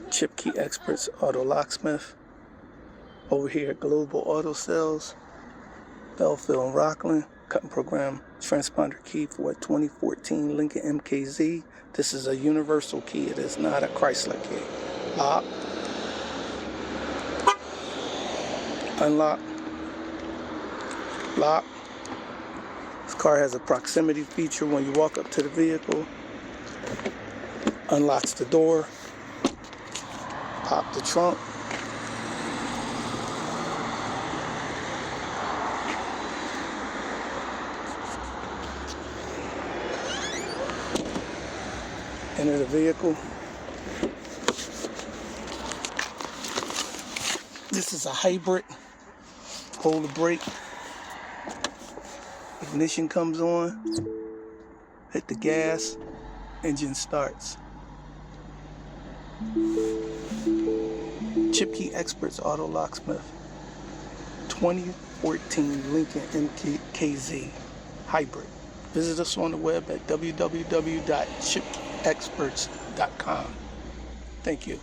ChipKey Experts Auto Locksmith. Over here at Global Auto Sales, Belleville and Rockland. Cutting program transponder key for a 2014 Lincoln MKZ. This is a universal key. It is not a Chrysler key. Lock. Unlock. Lock. This car has a proximity feature. When you walk up to the vehicle, unlocks the door. Pop the trunk. Enter the vehicle. This is a hybrid. Hold the brake. Ignition comes on. Hit the gas. Engine starts. ChipKey Experts Auto Locksmith. 2014 Lincoln MKZ Hybrid. Visit us on the web at www.chipkeyexperts.com. Thank you.